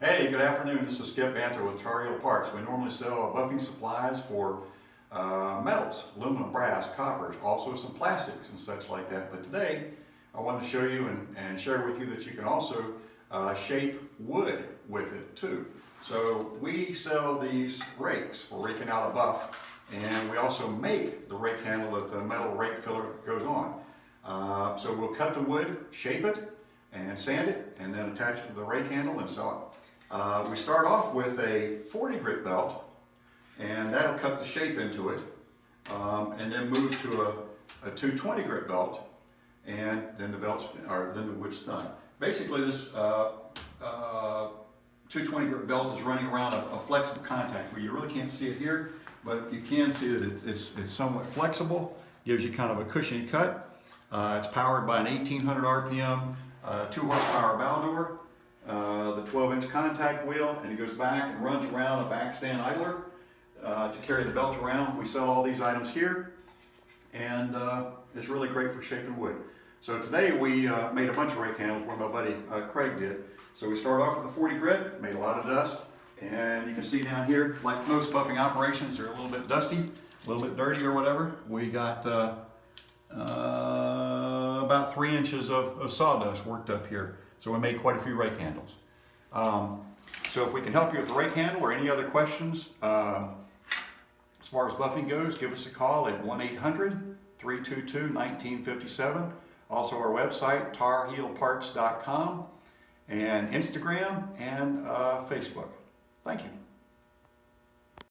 Hey, good afternoon. This is Skip Banter with Tar Heel Parts. We normally sell buffing supplies for metals, aluminum, brass, copper, also some plastics and such like that. But today, I wanted to show you and share with you that you can also shape wood with it too. So we sell these rakes for raking out a buff, and we also make the rake handle that the metal rake filler goes on. So we'll cut the wood, shape it, and sand it, and then attach it to the rake handle and sell it. We start off with a 40 grit belt, and that'll cut the shape into it, and then move to a 220 grit belt, and then the wood's done. Basically, this 220 grit belt is running around a flexible contact where you really can't see it here, but you can see that it's somewhat flexible, gives you kind of a cushiony cut. It's powered by an 1800 RPM 2 horsepower Baldor. The 12-inch contact wheel, and it goes back and runs around a backstand idler to carry the belt around. We sell all these items here, and it's really great for shaping wood. So today we made a bunch of rake handles where my buddy Craig did. So we started off with a 40 grit, made a lot of dust, and you can see down here, like most buffing operations, they're a little bit dusty, a little bit dirty or whatever. We got about 3 inches of sawdust worked up here. So we made quite a few rake handles. So if we can help you with the rake handle or any other questions, as far as buffing goes, give us a call at 1-800-322-1957. Also our website, tarheelparts.com, and Instagram and Facebook. Thank you.